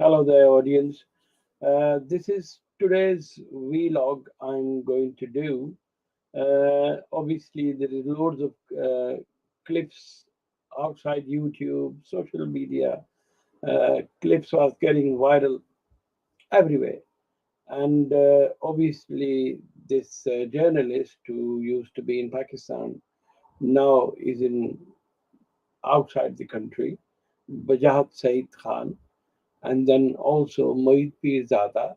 Hello there, audience. This is today's vlog I'm going to do. Obviously, there is loads of clips outside YouTube, social media. Clips are getting viral everywhere. And obviously, this journalist who used to be in Pakistan now is in outside the country, Bajahat Said Khan, and then also Moeed Pirzada,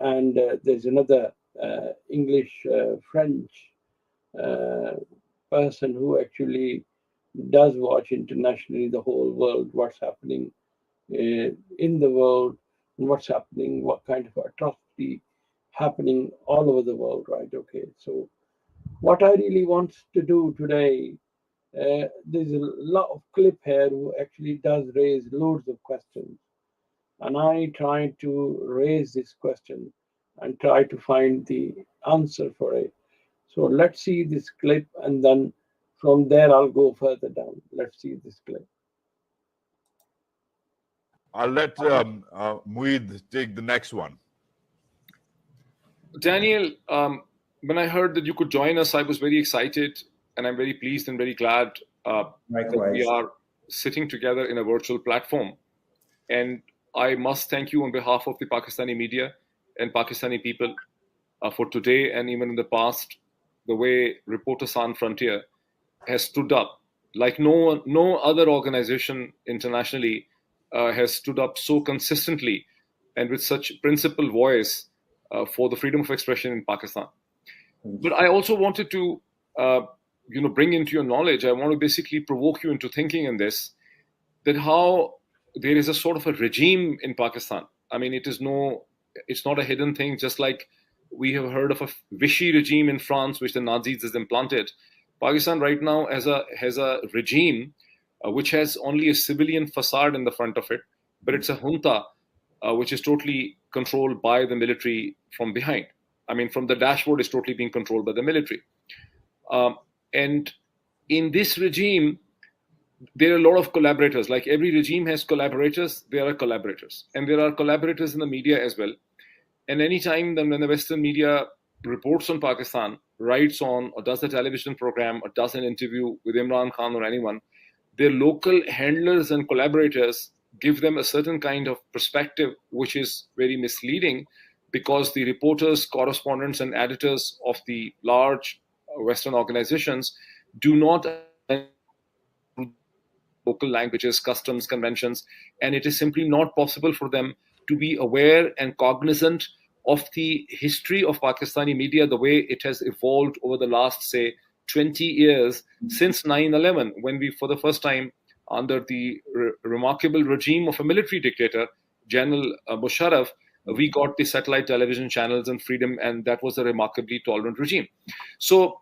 and there's another English French uh, person who actually does watch internationally the whole world, what's happening in the world, and what's happening, what kind of atrocity happening all over the world, right? Okay, so what I really want to do today, there's a lot of clip here who actually does raise loads of questions, and I try to raise this question and try to find the answer for it. So let's see this clip, and then from there I'll go further down. Let's see this clip. I'll let Mueed take the next one. Daniel, when I heard that you could join us, I was very excited, and I'm very pleased and very glad that we are sitting together in a virtual platform. And I must thank you on behalf of the Pakistani media and Pakistani people for today and even in the past, the way Reporter Sans Frontier has stood up like no other organization internationally has stood up so consistently and with such principled voice for the freedom of expression in Pakistan. But I also wanted to, bring into your knowledge. I want to basically provoke you into thinking in this, that how there is a sort of a regime in Pakistan. I mean, it's not a hidden thing. Just like we have heard of a Vichy regime in France, which the Nazis has implanted. Pakistan right now has a regime which has only a civilian facade in the front of it, but it's a junta which is totally controlled by the military from behind. I mean, from the dashboard is totally being controlled by the military. And in this regime, there are a lot of collaborators. Like every regime has collaborators, there are collaborators. And there are collaborators in the media as well. And anytime when the Western media reports on Pakistan, writes on or does a television program or does an interview with Imran Khan or anyone, their local handlers and collaborators give them a certain kind of perspective, which is very misleading, because the reporters, correspondents, and editors of the large Western organizations do not local languages, customs, conventions, and it is simply not possible for them to be aware and cognizant of the history of Pakistani media, the way it has evolved over the last, say, 20 years since 9/11, when we, for the first time, under the remarkable regime of a military dictator, General Musharraf, we got the satellite television channels and freedom, and that was a remarkably tolerant regime. So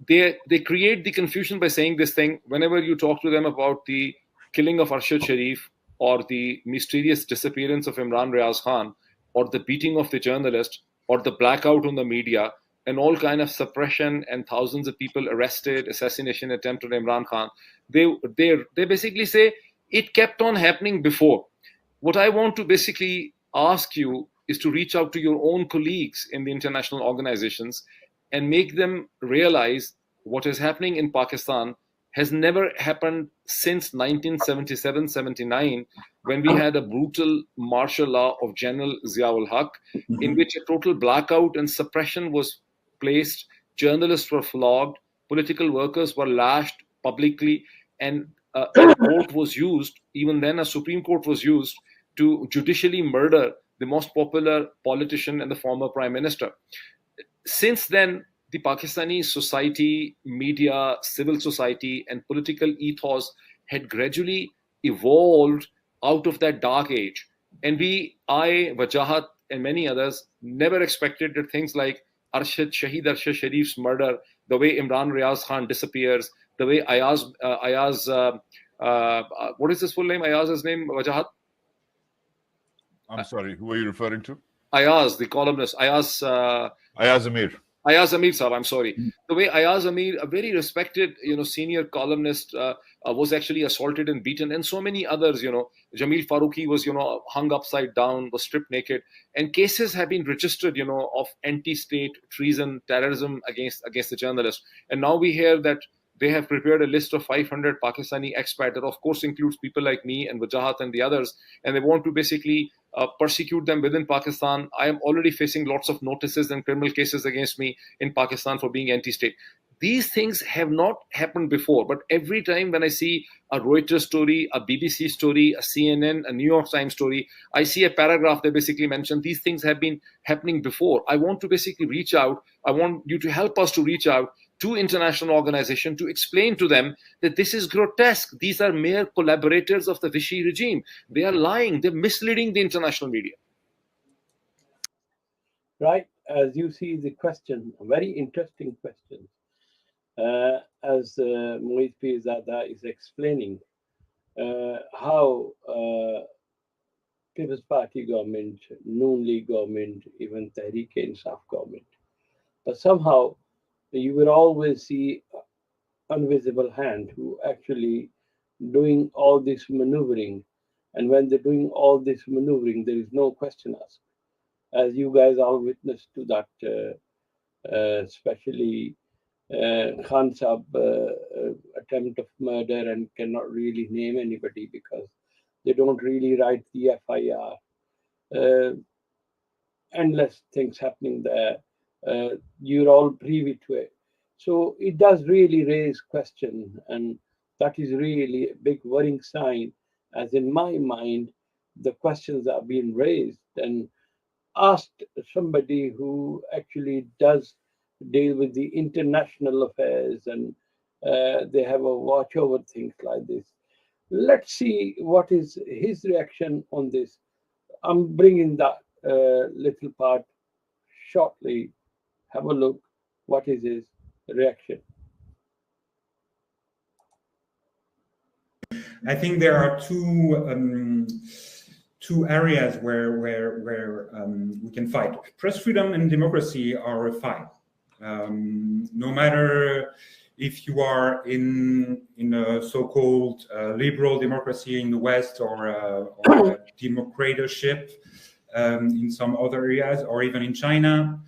they create the confusion by saying this thing. Whenever you talk to them about the killing of Arshad Sharif or the mysterious disappearance of Imran Riaz Khan or the beating of the journalist or the blackout on the media and all kind of suppression and thousands of people arrested, assassination attempt on Imran Khan, they basically say it kept on happening before. What I want to basically ask you is to reach out to your own colleagues in the international organizations and make them realize what is happening in Pakistan has never happened since 1977-79, when we had a brutal martial law of General Ziaul Haq, in which a total blackout and suppression was placed, journalists were flogged, political workers were lashed publicly, and a court was used, even then a Supreme Court was used, to judicially murder the most popular politician and the former prime minister. Since then, the Pakistani society, media, civil society, and political ethos had gradually evolved out of that dark age. And I, Wajahat, and many others never expected that things like Shahid Arshad Sharif's murder, the way Imran Riaz Khan disappears, the way Ayaz, what is his full name? Ayaz's name, Wajahat? I'm sorry, who are you referring to? Ayaz, the columnist. Ayaz Amir. Ayaz Amir Saab, I'm sorry. The way Ayaz Amir, a very respected, senior columnist, was actually assaulted and beaten, and so many others, Jamil Farooqi was, hung upside down, was stripped naked, and cases have been registered, of anti-state treason, terrorism against the journalists. And now we hear that they have prepared a list of 500 Pakistani expats that, of course, includes people like me and Wajahat and the others, and they want to basically persecute them within Pakistan. I am already facing lots of notices and criminal cases against me in Pakistan for being anti-state. These things have not happened before, but every time when I see a Reuters story, a BBC story, a CNN, a New York Times story, I see a paragraph that basically mentions these things have been happening before. I want to basically reach out. I want you to help us to reach out to international organizations to explain to them that this is grotesque. These are mere collaborators of the Vichy regime. They are lying. They're misleading the international media. Right. As you see the question, a very interesting question. As Moeed Pirzada is explaining how People's Party government, Noon League government, even Tehreek-e-Insaf government, but somehow you will always see invisible hand who actually doing all this maneuvering. And when they're doing all this maneuvering, there is no question asked. As you guys are witness to that, especially Khan Saab attempt of murder, and cannot really name anybody because they don't really write the FIR. Endless things happening there. You're all privy to it. So it does really raise question, and that is really a big worrying sign, as in my mind, the questions are being raised and asked somebody who actually does deal with the international affairs, and they have a watch over things like this. Let's see what is his reaction on this. I'm bringing that little part shortly. Have a look. What is his reaction? I think there are two areas where we can fight. Press freedom and democracy are a fight. No matter if you are in a so-called liberal democracy in the West, or a democratorship in some other areas, or even in China,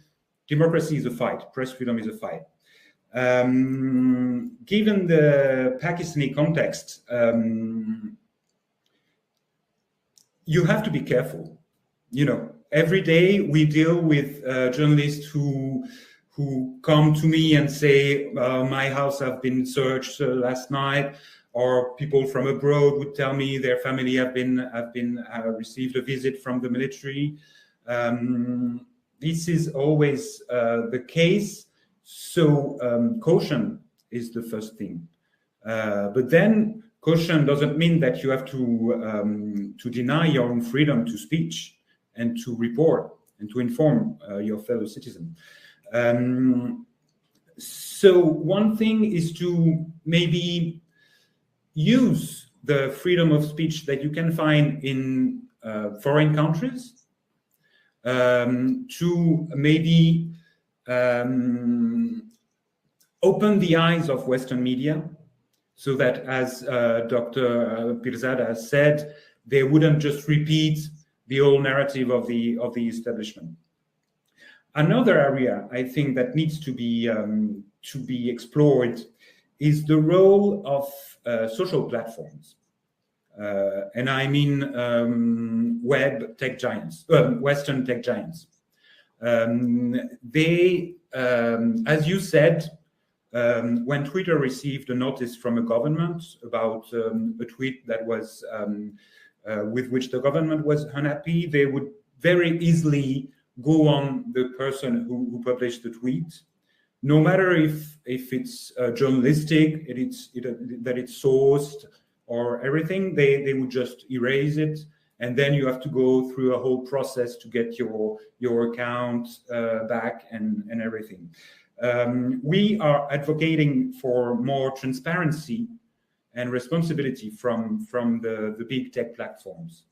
democracy is a fight. Press freedom is a fight. Given the Pakistani context, you have to be careful. Every day we deal with journalists who come to me and say, my house have been searched last night, or people from abroad would tell me their family have received a visit from the military. This is always the case. So caution is the first thing. But then caution doesn't mean that you have to deny your own freedom to speech and to report and to inform your fellow citizen. So one thing is to maybe use the freedom of speech that you can find in foreign countries to maybe open the eyes of Western media, so that, as Dr. Pirzada said, they wouldn't just repeat the old narrative of the establishment. Another area I think that needs to be explored is the role of social platforms, and I mean web tech giants, Western tech giants. They, as you said, when Twitter received a notice from a government about a tweet that was with which the government was unhappy, they would very easily go on the person who published the tweet, no matter if it's journalistic, that it's sourced or everything. They would just erase it, and then you have to go through a whole process to get your account back and everything. We are advocating for more transparency and responsibility from the big tech platforms,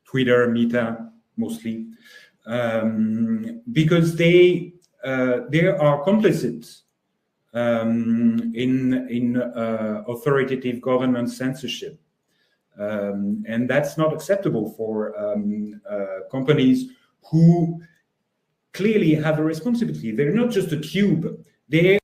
Twitter, Meta mostly, because they they are complicit in authoritative government censorship. And that's not acceptable for companies who clearly have a responsibility. They're not just a tube. They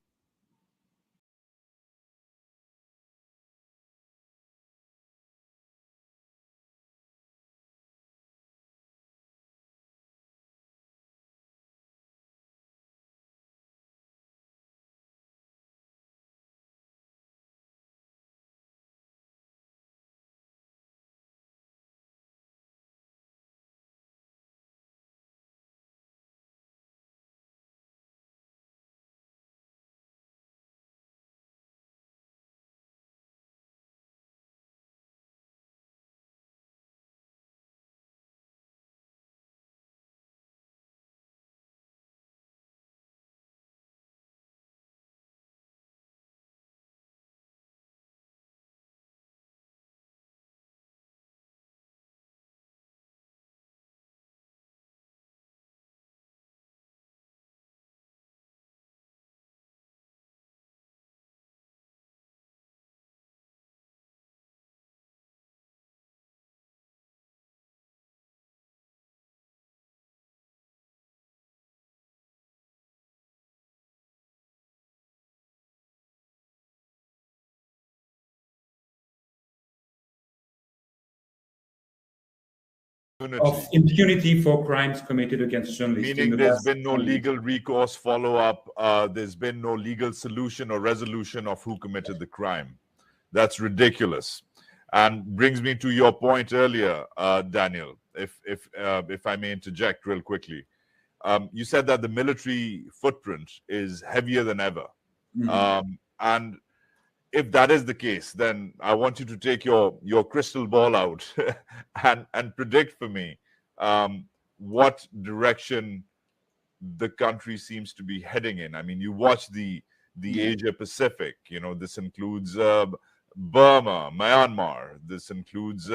of impunity for crimes committed against journalists. Meaning there's been no legal recourse, follow-up, there's been no legal solution or resolution of who committed the crime. That's ridiculous. And brings me to your point earlier, Daniel, if I may interject real quickly. You said that the military footprint is heavier than ever. Mm-hmm. And if that is the case, then I want you to take your crystal ball out and predict for me what direction the country seems to be heading in. I mean, you watch the Asia Pacific. You know, this includes Burma, Myanmar. This includes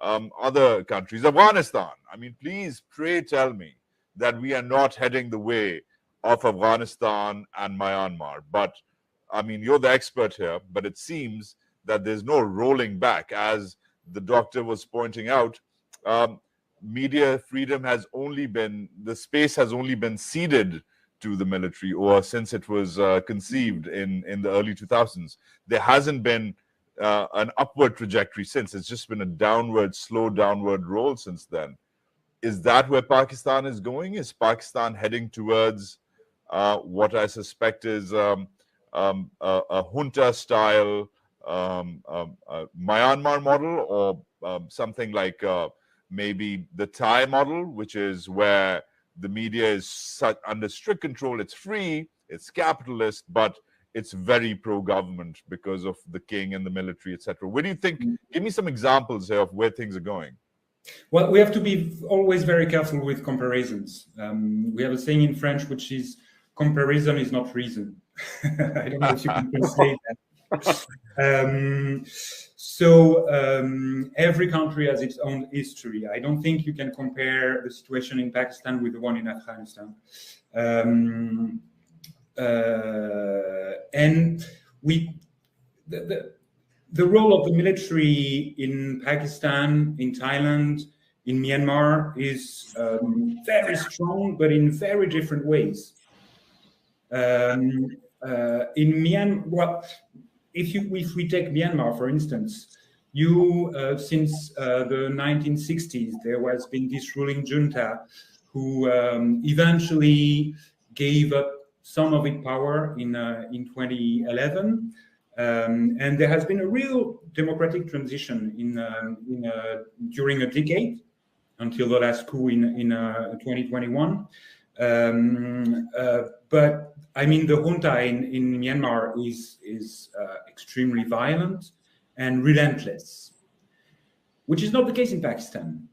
other countries, Afghanistan. I mean, please, pray tell me that we are not heading the way of Afghanistan and Myanmar. But I mean, you're the expert here, but it seems that there's no rolling back. As the doctor was pointing out, media freedom has only been, the space has only been ceded to the military, or since it was conceived in the early 2000s. There hasn't been an upward trajectory since. It's just been a downward, slow downward roll since then. Is that where Pakistan is going? Is Pakistan heading towards what I suspect is a junta-style Myanmar model, or something like maybe the Thai model, which is where the media is under strict control. It's free, it's capitalist, but it's very pro-government because of the king and the military, etc. Where do you think? Give me some examples here of where things are going. Well, we have to be always very careful with comparisons. We have a saying in French, which is comparison is not reason. I don't know if you can translate that. Every country has its own history. I don't think you can compare the situation in Pakistan with the one in Afghanistan. And the role of the military in Pakistan, in Thailand, in Myanmar is very strong, but in very different ways. In Myanmar, well, if we take Myanmar, for instance, since the 1960s, there has been this ruling junta who eventually gave up some of its power in 2011. And there has been a real democratic transition during a decade until the last coup in 2021. But I mean, the junta in Myanmar is extremely violent and relentless, which is not the case in Pakistan.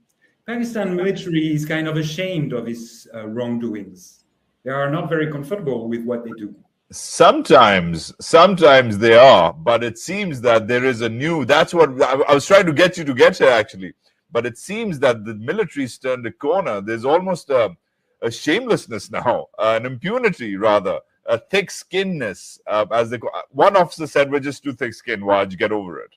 Pakistan military is kind of ashamed of its wrongdoings. They are not very comfortable with what they do. Sometimes they are, but it seems that there is a new, that's what I was trying to get you to get here actually, but it seems that the military's turned a corner. There's almost a a shamelessness now, an impunity rather, a thick-skinnedness, as they call. One officer said, "We're just too thick-skinned. Waj, get over it."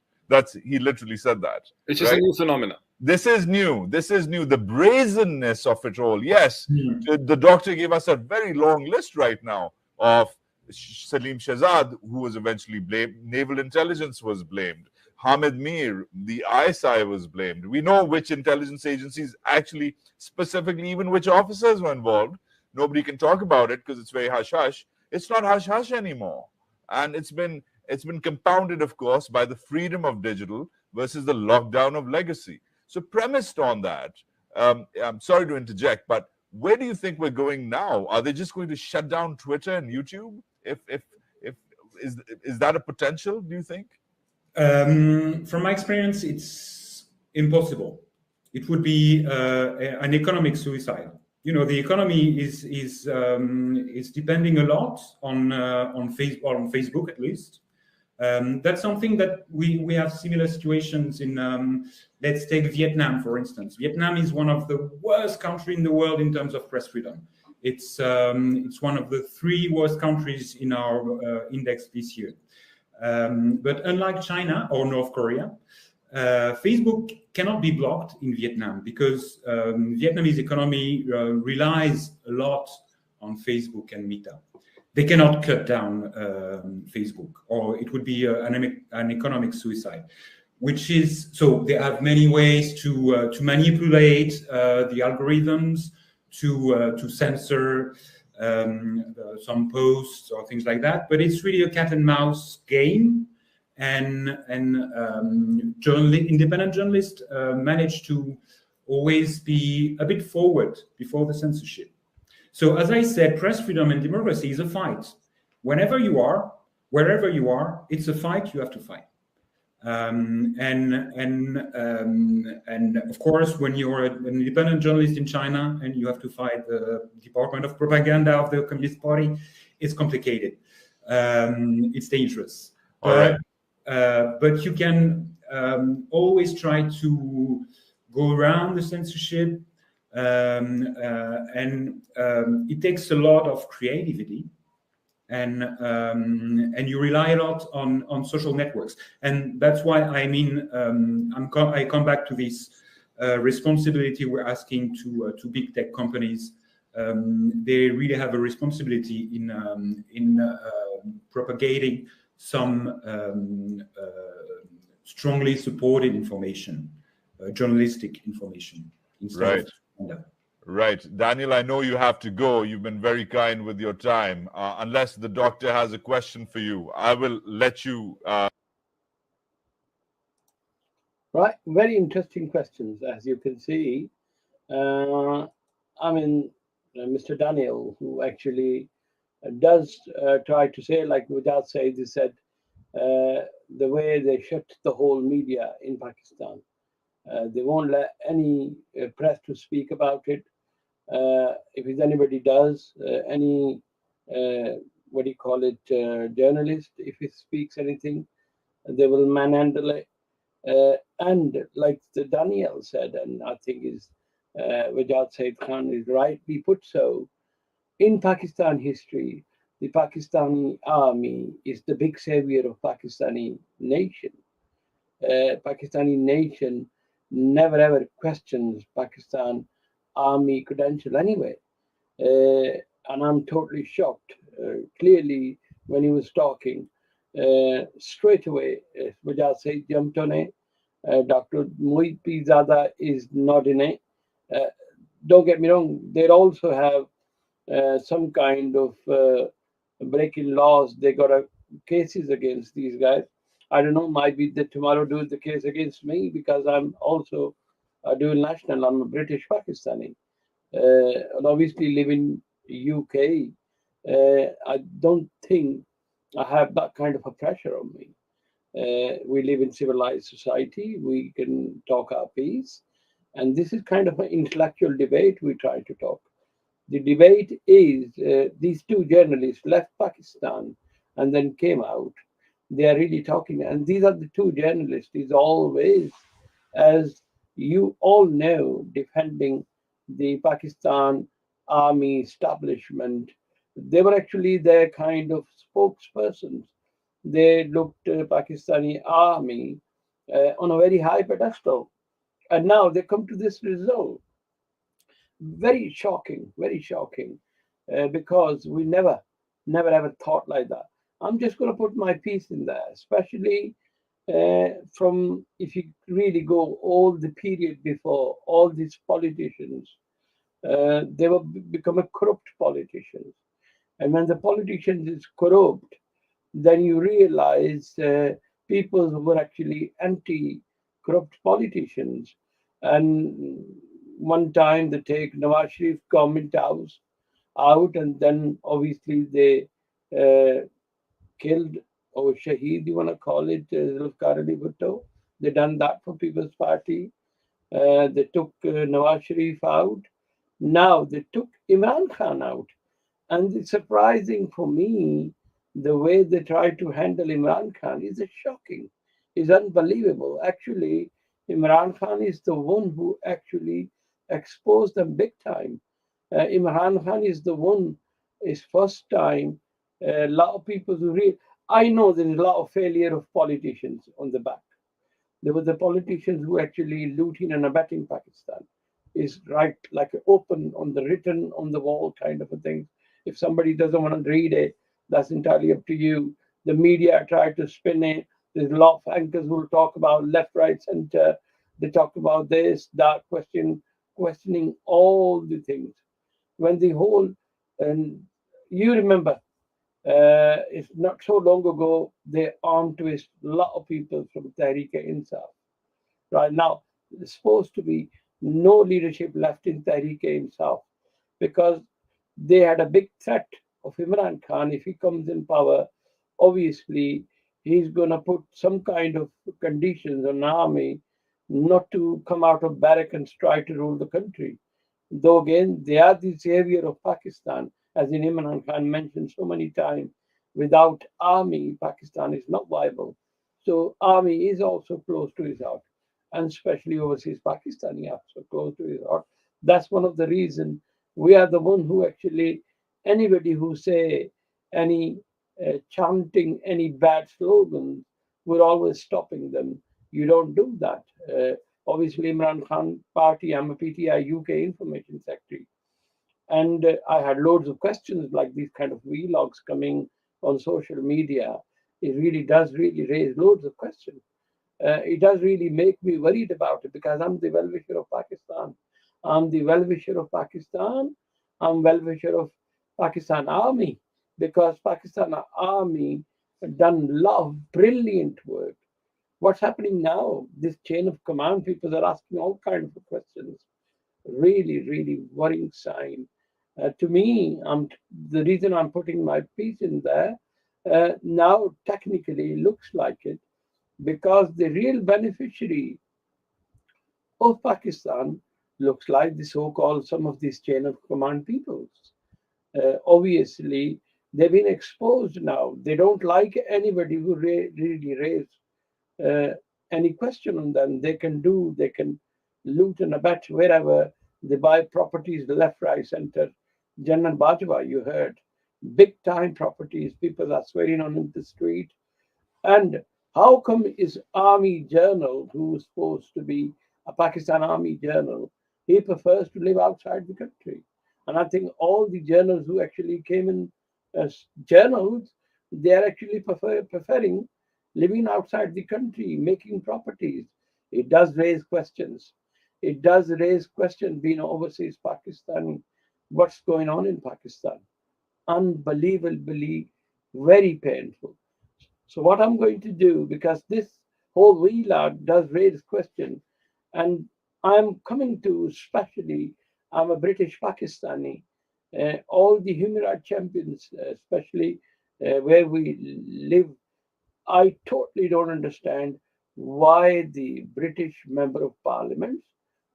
He literally said that. It's just right? a new phenomenon. This is new. This is new. The brazenness of it all. Yes, Mm. the doctor gave us a very long list right now of Salim Shahzad, who was eventually blamed. Naval intelligence was blamed. Hamid Mir, the ISI, was blamed. We know which intelligence agencies actually, specifically, even which officers were involved. Nobody can talk about it because it's very hush hush. It's not hush hush anymore, and it's been compounded, of course, by the freedom of digital versus the lockdown of legacy. So, premised on that, I'm sorry to interject, but where do you think we're going now? Are they just going to shut down Twitter and YouTube? If is that a potential? Do you think? From my experience, it's impossible. It would be an economic suicide. The economy is depending a lot on Facebook at least. That's something that we have similar situations in. Let's take Vietnam, for instance. Vietnam is one of the worst countries in the world in terms of press freedom. It's one of the 3 worst countries in our index this year. But unlike China or North Korea, Facebook cannot be blocked in Vietnam because Vietnamese economy relies a lot on Facebook and Meta. They cannot cut down Facebook, or it would be an economic suicide. So they have many ways to manipulate the algorithms, to censor some posts or things like that. But it's really a cat and mouse game, and independent journalists manage to always be a bit forward before the censorship. So, as I said, press freedom and democracy is a fight. Whenever you are, wherever you are, it's a fight you have to fight. And of course, when you're an independent journalist in China and you have to fight the Department of Propaganda of the Communist Party, it's complicated. It's dangerous. All But you can always try to go around the censorship. It takes a lot of creativity, and you rely a lot on social networks, and that's why I come back to this responsibility we're asking to big tech companies. They really have a responsibility in propagating some strongly supported information, journalistic information instead of Right. Daniel, I know you have to go. You've been very kind with your time. Unless the doctor has a question for you, I will let you. Right. Very interesting questions, as you can see. Mr. Daniel, who actually does try to say, like Wajad said, he said, the way they shut the whole media in Pakistan. They won't let any press to speak about it. If anybody does, any journalist, if he speaks anything, they will manhandle it. And like the Daniel said, and I think Wajad Said Khan is rightly put so, in Pakistan history, the Pakistani army is the big savior of Pakistani nation. Pakistani nation never ever questions Pakistan army credential anyway. And I'm totally shocked. Clearly, when he was talking, straight away, Wajad Said jumped on it. Dr. Mohit Zada is not in it. Don't get me wrong, they also have some kind of breaking laws. They got cases against these guys. I don't know, might be that tomorrow do the case against me because I'm also a dual national. I'm a British Pakistani. And obviously live in UK. I don't think I have that kind of a pressure on me. We live in civilized society. We can talk our piece. And this is kind of an intellectual debate we try to talk. The debate is these 2 journalists left Pakistan and then came out. They are really talking. And these are the 2 journalists is always, as you all know, defending the Pakistan army establishment. They were actually their kind of spokespersons. They looked Pakistani army on a very high pedestal, and now they come to this result. Very shocking, because we never ever thought like that. I'm just going to put my piece in there, especially from if you really go all the period before, all these politicians, they were become a corrupt politicians, and when the politicians is corrupt, then you realize people who were actually anti-corrupt politicians. And one time they take Nawaz Sharif government house out, and then obviously they killed or Shaheed, you want to call it, Zulfikar Ali Bhutto. They done that for People's Party. They took Nawaz Sharif out. Now they took Imran Khan out. And it's surprising for me the way they try to handle Imran Khan is shocking, is unbelievable. Actually, Imran Khan is the one who actually exposed them big time. Imran Khan is the one, is first time a lot of people who read. I know there is a lot of failure of politicians on the back. There were the politicians who actually looting and abetting Pakistan. Is right like open on the written on the wall kind of a thing. If somebody doesn't want to read it, that's entirely up to you. The media try to spin it. There's a lot of anchors who will talk about left, right, center. They talk about this, that questioning all the things. When the whole, and you remember, it's not so long ago, they armed twist a lot of people from Tehreek-e-Insaf. Right now, there's supposed to be no leadership left in Tehreek-e-Insaf because they had a big threat of Imran Khan. If he comes in power, obviously he's going to put some kind of conditions on the army not to come out of barrack and try to rule the country. Though again, they are the savior of Pakistan, as in Imran Khan mentioned so many times. Without army, Pakistan is not viable. So army is also close to his heart, and especially overseas Pakistani are so close to his heart. That's one of the reasons we are the one who actually anybody who say any chanting any bad slogans, we're always stopping them. You don't do that. Obviously, Imran Khan party, I'm a PTI UK information secretary. And I had loads of questions like these kind of vlogs coming on social media. It really does really raise loads of questions. It does really make me worried about it because I'm the well-wisher of Pakistan. I'm the well-wisher of Pakistan. I'm well-wisher of Pakistan Army because Pakistan Army done a lot of brilliant work. What's happening now? This chain of command, people are asking all kinds of questions. Really worrying sign. To me, the reason I'm putting my piece in there now technically looks like it because the real beneficiary of Pakistan looks like the so-called some of these chain of command peoples. Obviously, they've been exposed now. They don't like anybody who really raise uh, any question on them. They can loot and abet wherever they buy properties left, right, center. General Bajwa, you heard, big time properties. People are swearing on in the street. And how come is Army Journal, who's supposed to be a Pakistan Army Journal, he prefers to live outside the country? And I think all the journals who actually came in as journals, they are actually preferring living outside the country, making properties. It does raise questions. It does raise questions being overseas Pakistani. What's going on in Pakistan? Unbelievably very painful. So what I'm going to do, because this whole vlog does raise question, and I'm coming to especially, I'm a British Pakistani, all the human rights champions, especially where we live, I totally don't understand why the British member of parliament,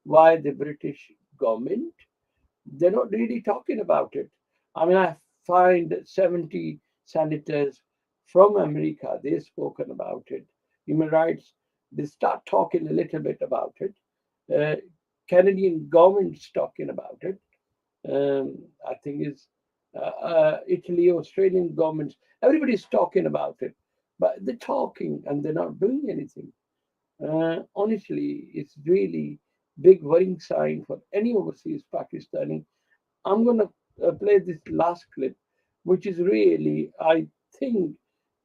why the British government, they're not really talking about it. I mean, I find 70 senators from America, they've spoken about it. Human rights, they start talking a little bit about it. Uh, Canadian government's talking about it. I think is Italy, Australian governments. Everybody's talking about it, but they're talking and they're not doing anything. Honestly, it's really big worrying sign for any overseas Pakistani. I'm gonna play this last clip, which is really, I think,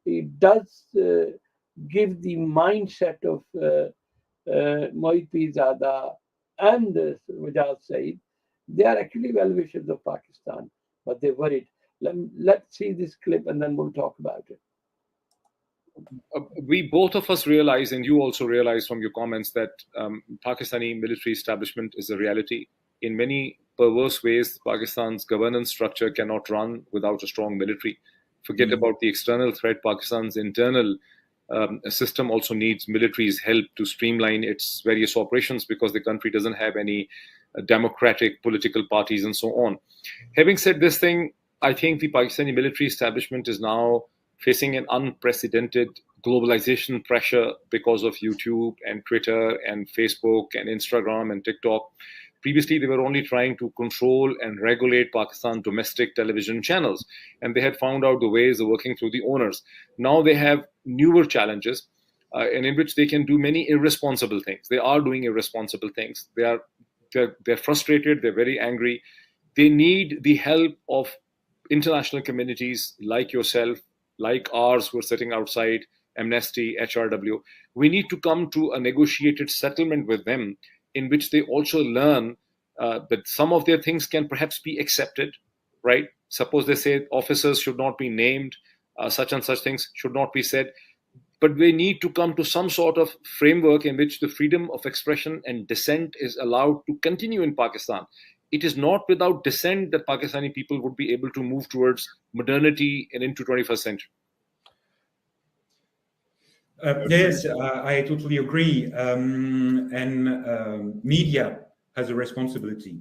it does give the mindset of Mohit Zada and Wajad Said. They are actually well wishers of Pakistan, but they're worried. Let's see this clip and then we'll talk about it. We both of us realize, and you also realize from your comments, that Pakistani military establishment is a reality. In many perverse ways, Pakistan's governance structure cannot run without a strong military. Forget about the external threat. Pakistan's internal system also needs military's help to streamline its various operations, because the country doesn't have any democratic political parties and so on. Having said this thing, I think the Pakistani military establishment is now facing an unprecedented globalization pressure because of YouTube and Twitter and Facebook and Instagram and TikTok. Previously, they were only trying to control and regulate Pakistan's domestic television channels, and they had found out the ways of working through the owners. Now they have newer challenges, and in which they can do many irresponsible things. They are doing irresponsible things. They're frustrated. They're very angry. They need the help of international communities like yourself, like ours, who are sitting outside, Amnesty, HRW. We need to come to a negotiated settlement with them, in which they also learn that some of their things can perhaps be accepted, right? Suppose they say officers should not be named, such and such things should not be said. But they need to come to some sort of framework in which the freedom of expression and dissent is allowed to continue in Pakistan. It is not without dissent that Pakistani people would be able to move towards modernity and into 21st century. Yes, I totally agree. And media has a responsibility.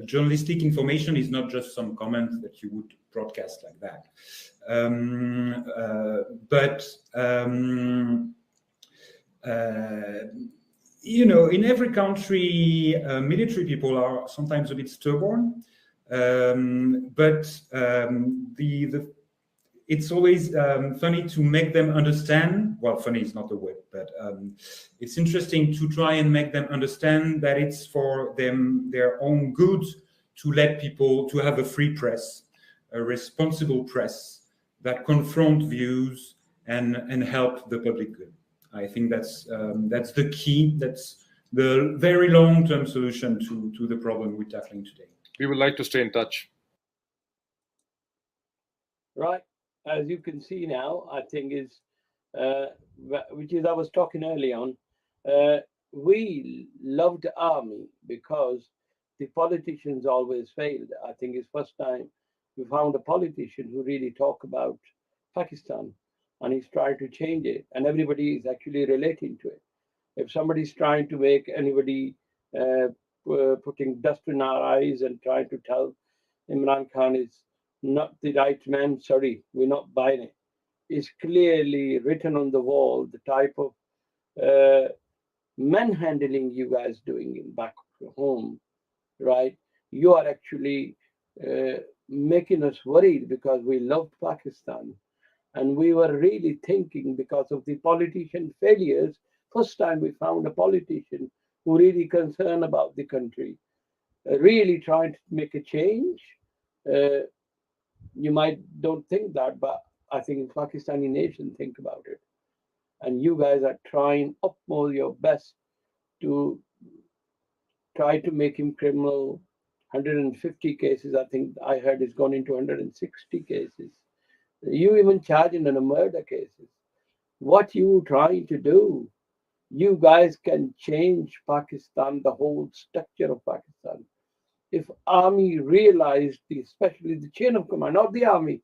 Journalistic information is not just some comments that you would broadcast like that. In every country, military people are sometimes a bit stubborn, it's always funny to make them understand. Well, funny is not the word, but it's interesting to try and make them understand that it's for their own good to let people to have a free press, a responsible press that confront views and help the public good. I think that's the key. That's the very long-term solution to the problem we're tackling today. We would like to stay in touch. Right. As you can see now, I think is, which is I was talking early on, we loved the army because the politicians always failed. I think it's first time we found a politician who really talk about Pakistan, and he's trying to change it, and everybody is actually relating to it. If somebody's trying to make anybody putting dust in our eyes and trying to tell Imran Khan is not the right man, sorry, we're not buying it. It's clearly written on the wall the type of manhandling you guys doing in back home, right? You are actually making us worried because we loved Pakistan. And we were really thinking, because of the politician failures, first time we found a politician who really concerned about the country, really trying to make a change. You might don't think that, but I think the Pakistani nation think about it. And you guys are trying utmost your best to try to make him criminal. 150 cases, I think I heard, is gone into 160 cases. You even charging in a murder cases. What you trying to do? You guys can change Pakistan, the whole structure of Pakistan. If army realized, especially the chain of command, not the army.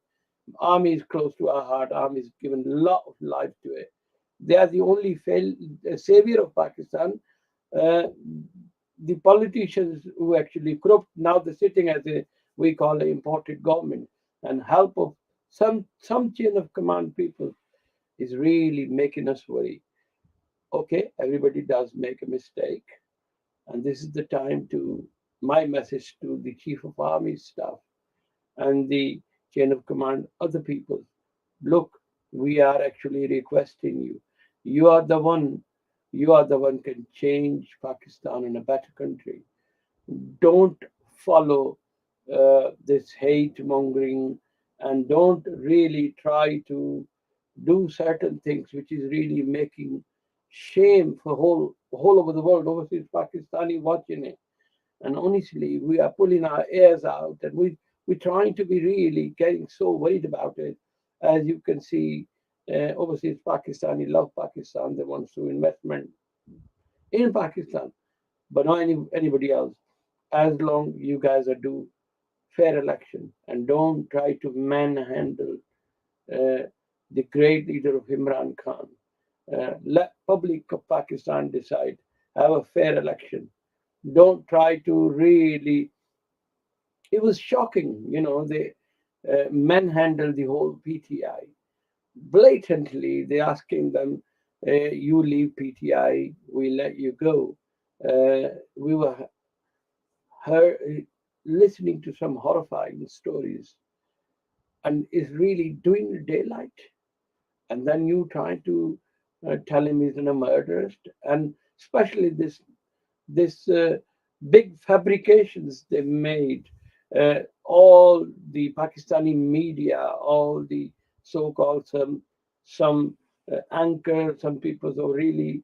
Army is close to our heart. Army is given a lot of life to it. They are the only savior of Pakistan. The politicians who actually corrupt, now they're sitting as we call an imported government, and help of some chain of command people is really making us worry. Okay, everybody does make a mistake, And this is the time to my message to the Chief of Army Staff and the chain of command, other people. Look, we are actually requesting you. You are the one, you are the one can change Pakistan in a better country. Don't follow this hate mongering, and don't really try to do certain things which is really making shame for whole over the world. Overseas Pakistani watching it, and honestly, we are pulling our ears out, and we're trying to be really getting so worried about it. As you can see, overseas Pakistani love Pakistan. They want to investment in Pakistan, but not anybody else. As long you guys are do fair election and don't try to manhandle uh, the great leader of Imran Khan. Let public of Pakistan decide. Have a fair election. Don't try to really. It was shocking, they manhandled the whole PTI blatantly. They asking them, "You leave PTI, we let you go." We were listening to some horrifying stories, and is really doing the daylight. And then you try to tell him he's a murderer, and especially this big fabrications they made. All the Pakistani media, all the so-called some anchors, some people who are really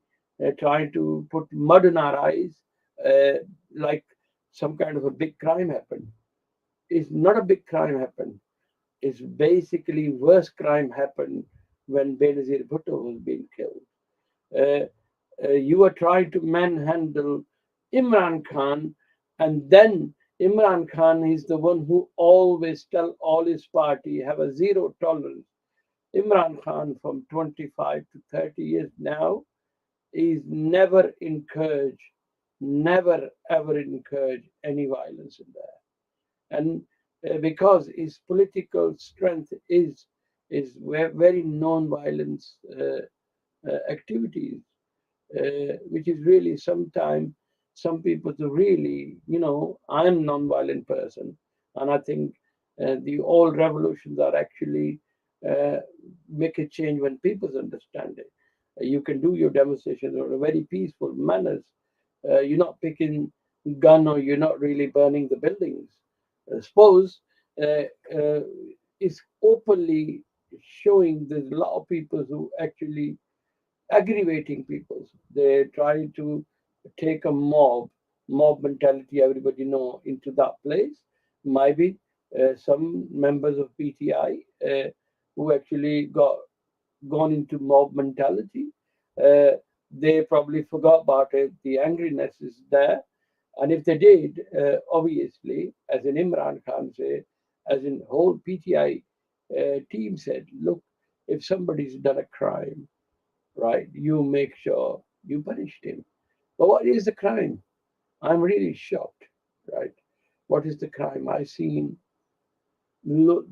trying to put mud in our eyes, uh, like some kind of a big crime happened. It's not a big crime happened. It's basically worst crime happened when Benazir Bhutto was being killed. Uh, you are trying to manhandle Imran Khan, and then Imran Khan is the one who always tell all his party have a zero tolerance. Imran Khan from 25 to 30 years now is never ever encourage any violence in there. And because his political strength is very non-violence activities, which is really sometimes some people to really, I'm non-violent person, and I think the all revolutions are actually uh, make a change when people understand it. You can do your demonstrations in a very peaceful manners. You're not picking gun, or you're not really burning the buildings. Suppose uh, uh, is openly showing there's a lot of people who actually aggravating people. They try to take a mob mentality, everybody know, into that place. Maybe some members of PTI who actually gone into mob mentality. Uh, they probably forgot about it. The angriness is there. And if they did, obviously, as in Imran Khan said, as in whole PTI team said, look, if somebody's done a crime, right? You make sure you punished him. But what is the crime? I'm really shocked, right? What is the crime? I've seen lo-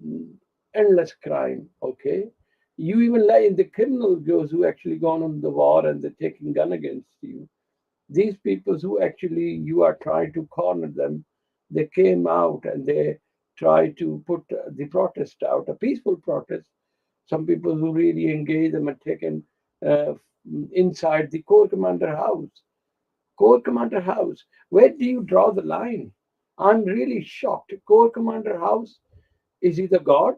endless crime, okay? You even let in the criminal those who actually gone on the war and they're taking gun against you. These people who actually you are trying to corner them, they came out and they tried to put the protest out, a peaceful protest. Some people who really engaged them and taken uh, inside the Corps Commander House. Corps Commander House, where do you draw the line? I'm really shocked. Corps Commander House is he the God?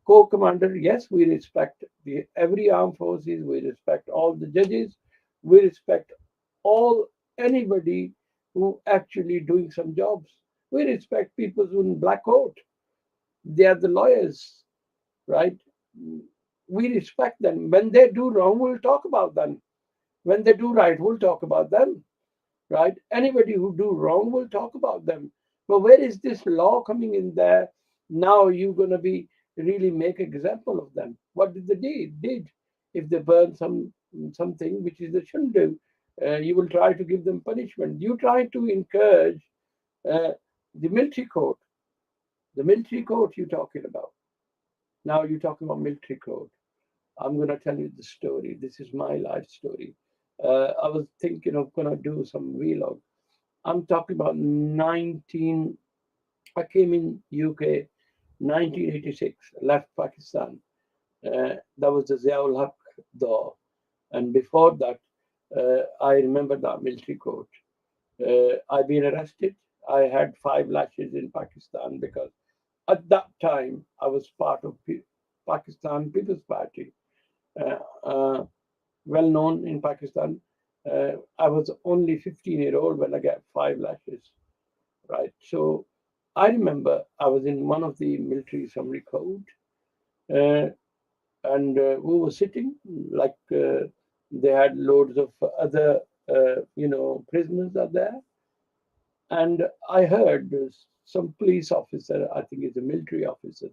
Corps Commander, yes, we respect every armed forces, we respect all the judges, we respect all anybody who actually doing some jobs. We respect people who in black coat. They are the lawyers, right? We respect them. When they do wrong, we'll talk about them. When they do right, we'll talk about them, right? Anybody who do wrong, we'll talk about them. But where is this law coming in there? Now you're gonna be really make example of them. What did they did? If they burn something which is they shouldn't do, you will try to give them punishment. You try to encourage uh, the military court. The military court you're talking about. Now you're talking about military court. I'm gonna tell you the story. This is my life story. I was thinking of gonna do some vlog. I'm talking about 19. I came in UK 1986. Left Pakistan. That was the Ziaul Haq door, and before that, I remember that military court. I've been arrested. I had 5 lashes in Pakistan because at that time I was part of Pakistan People's Party, uh, uh, well known in Pakistan. I was only 15-year-old when I got 5 lashes, right? So I remember I was in one of the military summary code, uh, and we were sitting like they had loads of other, prisoners are there, and I heard some police officer, I think it's a military officer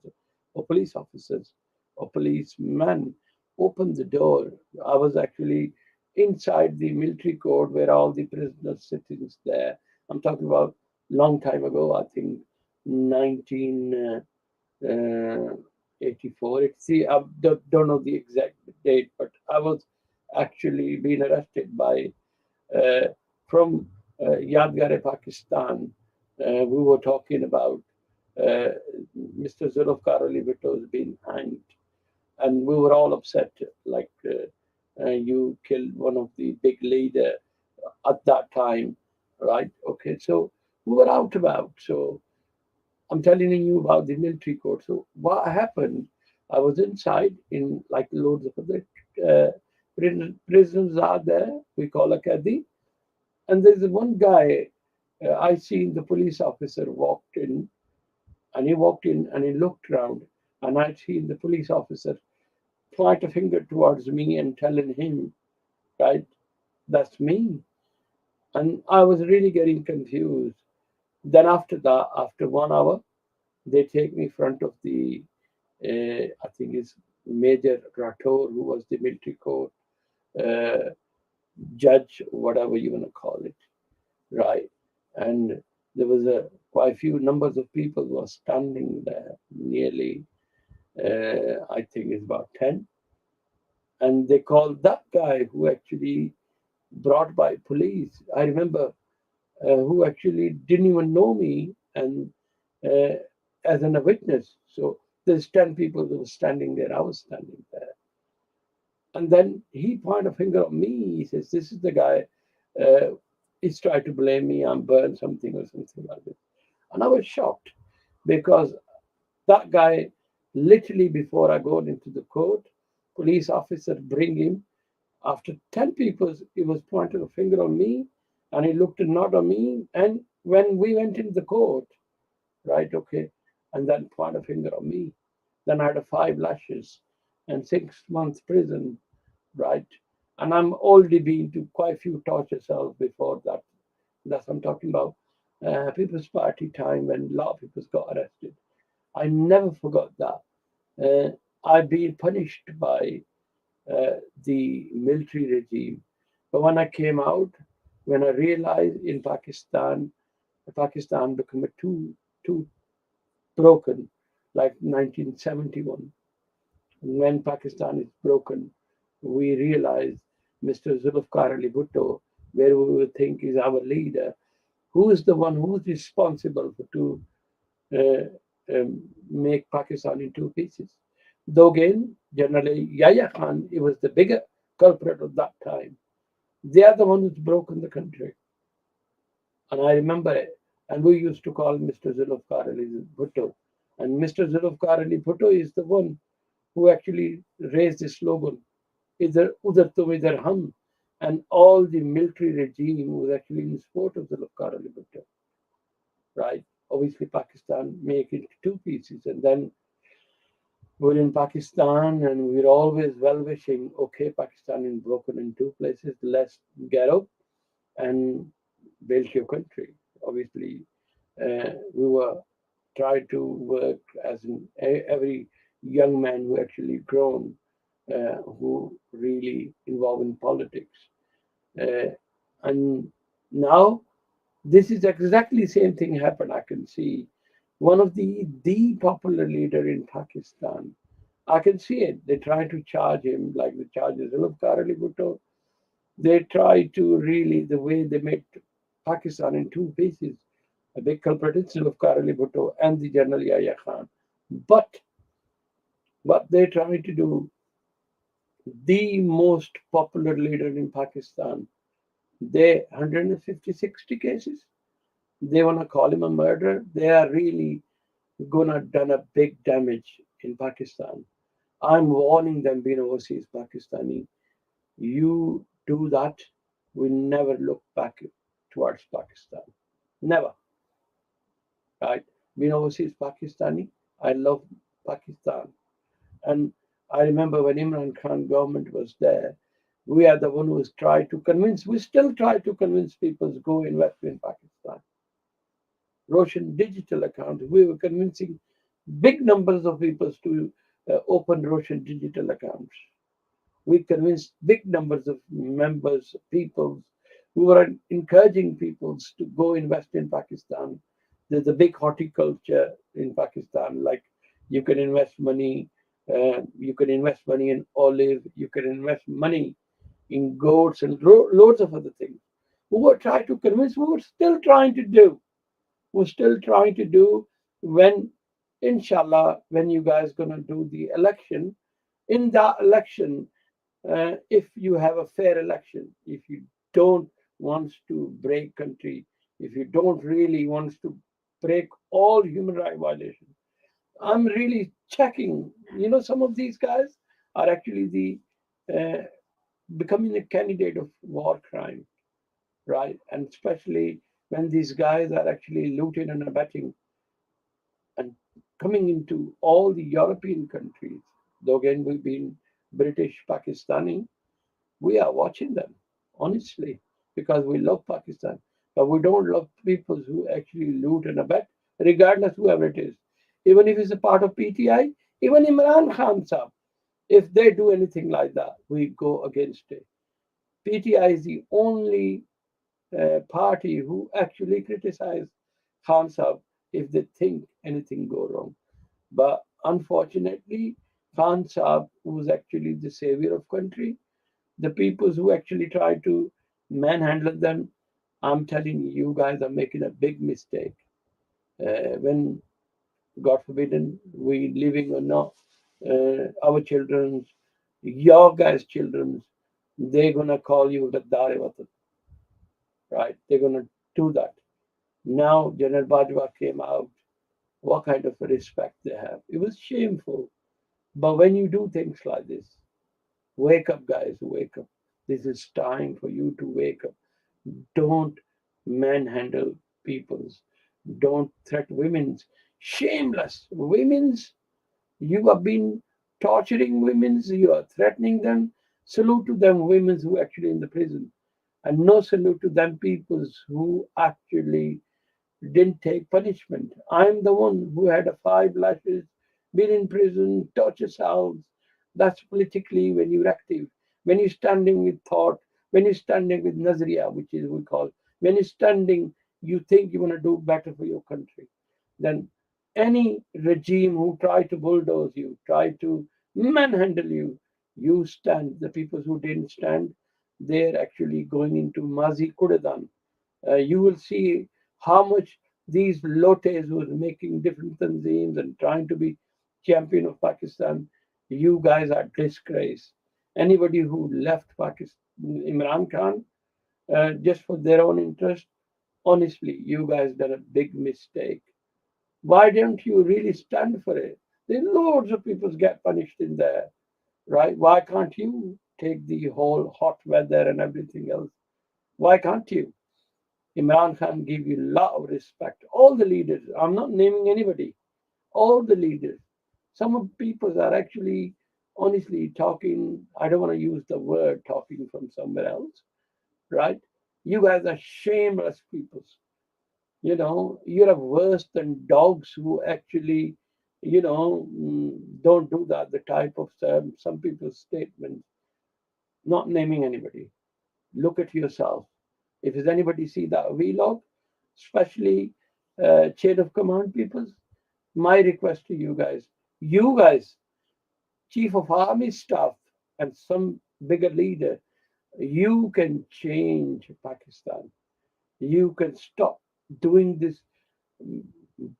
or police officers or policeman, opened the door. I was actually inside the military court where all the prisoners sitting there. I'm talking about long time ago, I think 1984. It's the I don't know the exact date, but I was actually being arrested by uh, from Yadgare, Pakistan. We were talking about uh, Mr. Zulfikar Ali Bhutto has been hanged, and we were all upset. Like you killed one of the big leader at that time, right? Okay, so we were out about. So I'm telling you about the military court. So what happened? I was inside in like loads of other prisons are there. We call a kadi, and there's one guy I seen the police officer walked in, and he walked in and he looked around, and I seen the police officer point a finger towards me and telling him, right, that's me. And I was really getting confused. Then after that, after 1 hour, they take me front of the, I think it's Major Rathore, who was the military court uh, judge, whatever you want to call it, right? And there was a quite few numbers of people who were standing there, nearly, I think it's about 10. And they called that guy who actually brought by police. I remember who actually didn't even know me and uh, as a witness. So there's 10 people who were standing there. I was standing there. And then he pointed a finger at me. He says, this is the guy. He's tried to blame me. I'm burned something or something like this. And I was shocked because that guy, literally before I got into the court, police officer bring him. After 10 people, he was pointing a finger on me and he looked and not on me. And when we went into the court, right, okay, and then point a finger on me. Then I had a 5 lashes and 6 months prison, right? And I'm already been to quite a few torture cells before that. That's I'm talking about. People's Party time when a lot of people got arrested. I never forgot that. I've been punished by the military regime. But when I came out, when I realized in Pakistan became a too broken, like 1971. When Pakistan is broken, we realize Mr. Zulfikar Ali Bhutto, where we would think is our leader, who is the one who's responsible for to make Pakistan in 2 pieces. Though again, generally Yahya Khan, he was the bigger culprit of that time. They are the one who's broken the country. And I remember it. And we used to call Mr. Zulfikar Ali Bhutto. And Mr. Zulfikar Ali Bhutto is the one who actually raised the slogan, "Idhar udhar tum idhar hum," and all the military regime was actually in support of Zulfikar Ali Bhutto, right? Obviously, Pakistan make it 2 pieces, and then we're in Pakistan, and we're always well wishing. Okay, Pakistan is broken in 2 places. Let's get up and build your country. Obviously, we were trying to work as every young man who actually grown, who really involved in politics. Uh, and now this is exactly the same thing happened. I can see one of the popular leader in Pakistan. I can see it. They try to charge him like the charges of Karali Bhutto. They try to really the way they made Pakistan in two pieces. A big culprit is Zulfikar Ali Bhutto and the General Yahya Khan. But what they try to do, the most popular leader in Pakistan, they 150, 60 cases. They want to call him a murderer. They are really gonna done a big damage in Pakistan. I'm warning them, being overseas Pakistani, you do that, we never look back towards Pakistan. Never. Right? Being overseas Pakistani, I love Pakistan. And I remember when Imran Khan government was there, we are the one who's tried to convince, we still try to convince people to go invest in Pakistan. Roshan digital account. We were convincing big numbers of people to open Roshan digital accounts. We convinced big numbers of members, people who were encouraging people to go invest in Pakistan. There's a big horticulture in Pakistan, like you can invest money, you can invest money in olive, you can invest money in goats and loads of other things. We were trying to convince, we were still trying to do. We're still trying to do when, inshallah, when you guys gonna do the election. In that election, if you have a fair election, if you don't want to break country, if you don't really want to break all human rights violations, I'm really checking. You know, some of these guys are actually the becoming a candidate of war crime, right? And especially when these guys are actually looting and abetting and coming into all the European countries. Though again, we've been British, Pakistani, we are watching them, honestly, because we love Pakistan. But we don't love people who actually loot and abet, regardless whoever it is. Even if it's a part of PTI, even Imran Khan Sahib, if they do anything like that, we go against it. PTI is the only party who actually criticize Khan Sahib if they think anything go wrong. But unfortunately, Khan Sahib, who's actually the savior of country, the people who actually try to manhandle them, I'm telling you, you guys are making a big mistake. When, God forbidden, we living or not, our children's, your guys' children's, they're gonna call you Gaddar Watan, right? They're gonna do that. Now General Bajwa came out. What kind of respect they have? It was shameful. But when you do things like this, wake up, guys, wake up. This is time for you to wake up. Don't manhandle people's. Don't threat women's. Shameless. Women's, you have been torturing women's, you are threatening them. Salute to them, women's who actually in the prison. And no salute to them peoples who actually didn't take punishment. I'm the one who had a 5 lashes, been in prison, torture cells. That's politically when you're active, when you're standing with thought, when you're standing with Nazariya, which is we call, when you're standing, you think you want to do better for your country. Then any regime who try to bulldoze you, try to manhandle you, you stand. The people who didn't stand, they're actually going into Mazi Kudadan. You will see how much these lotes was making different tanzeems and trying to be champion of Pakistan. You guys are disgrace. Anybody who left Pakistan, Imran Khan, just for their own interest, honestly, you guys done a big mistake. Why don't you really stand for it? There are loads of people get punished in there, right? Why can't you take the whole hot weather and everything else? Why can't you? Imran Khan gave you a lot of respect. All the leaders, I'm not naming anybody, all the leaders. Some of people are actually honestly talking, I don't want to use the word talking from somewhere else, right? You guys are shameless people. You know, you're worse than dogs who actually, don't do that. The type of some people's statements, not naming anybody. Look at yourself. If there's anybody see that vlog, especially chain of command people, my request to you guys, chief of army staff and some bigger leader, you can change Pakistan. You can stop doing this, mm,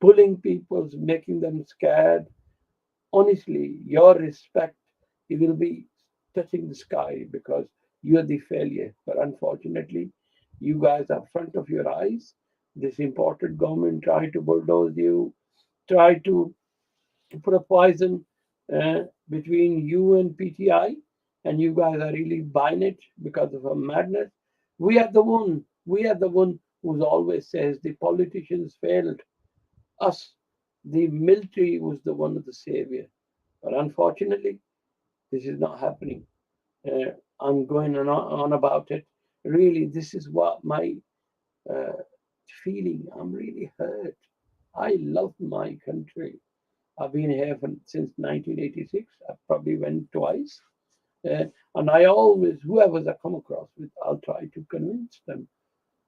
bullying people, making them scared. Honestly, your respect, it will be touching the sky because you're the failure. But unfortunately, you guys are front of your eyes. This imported government try to bulldoze you, try to put a poison between you and PTI, and you guys are really buying it because of a madness. We are the one who's always says the politicians failed us. The military was the one of the savior. But unfortunately, this is not happening. Uh, I'm going on about it. Really, this is what my uh, feeling. I'm really hurt. I love my country. I've been here since 1986. I probably went twice. Uh, and I always, whoever I come across with, I'll try to convince them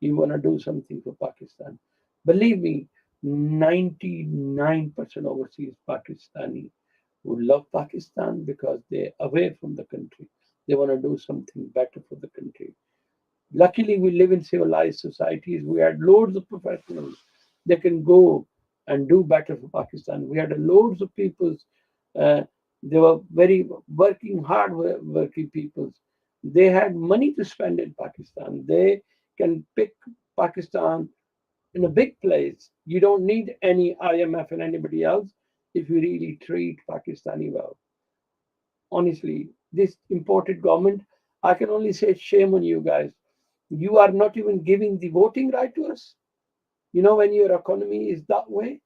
you want to do something for Pakistan. Believe me, 99% overseas Pakistani who love Pakistan because they're away from the country. They want to do something better for the country. Luckily, we live in civilized societies. We had loads of professionals that can go and do better for Pakistan. We had loads of people. Uh, they were very working, hard working people. They had money to spend in Pakistan. They can pick Pakistan in a big place. You don't need any IMF and anybody else if you really treat Pakistani well. Honestly, this imported government, I can only say shame on you guys. You are not even giving the voting right to us. You know, when your economy is that way,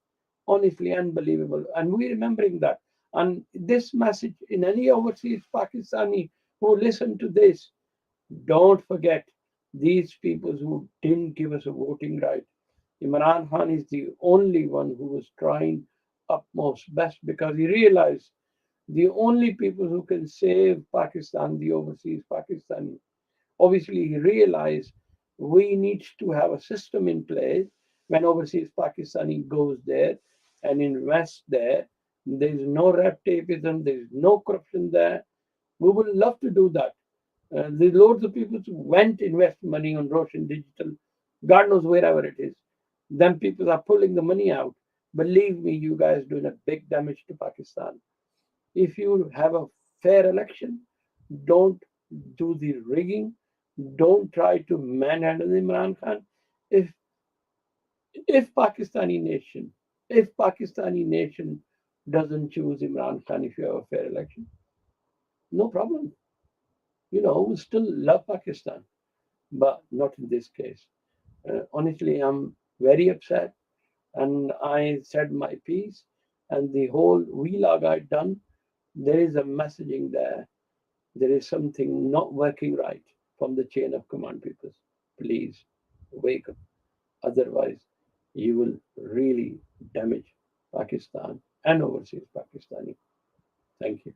honestly, unbelievable. And we're remembering that. And this message in any overseas Pakistani who listen to this, don't forget these people who didn't give us a voting right. Imran Khan is the only one who was trying utmost best because he realized the only people who can save Pakistan, the overseas Pakistani, obviously he realized we need to have a system in place when overseas Pakistani goes there and invests there. There is no red tapeism, there is no corruption there. We would love to do that. There's loads of people who went invest money on Roshan Digital, God knows wherever it is. Then people are pulling the money out. Believe me, you guys doing a big damage to Pakistan. If you have a fair election, don't do the rigging. Don't try to manhandle Imran Khan. If if Pakistani nation, if Pakistani nation doesn't choose Imran Khan if you have a fair election, no problem. You know, we still love Pakistan, but not in this case. Honestly, I'm very upset, and I said my piece, and the whole vlog I done. There is a messaging there. There is something not working right from the chain of command people. Please wake up. Otherwise, you will really damage Pakistan and overseas Pakistani. Thank you.